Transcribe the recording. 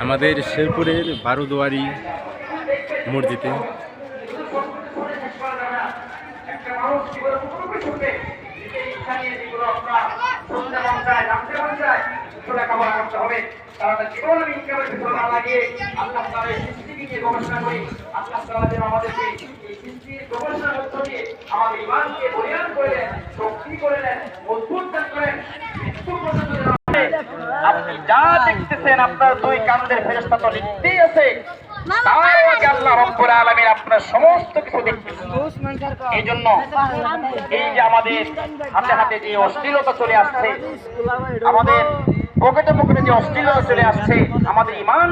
আমাদের শেরপুরের বারোদুয়ারি মসজিদে আপনি যা দেখতেছেন আপনার দুই কান্দের ফেরেশতা তো লিখতেই আছে, আল্লাহ রব্বুল আলামিন আপনার সমস্ত কিছু দেখতেছেন। এই জন্য এই যে আমাদের হাতে হাতে যে অশ্লীলতা চলে আসছে, আমাদের পকেটে পকেটে যে অশ্লীলতা চলে আসছে, আমাদের ঈমান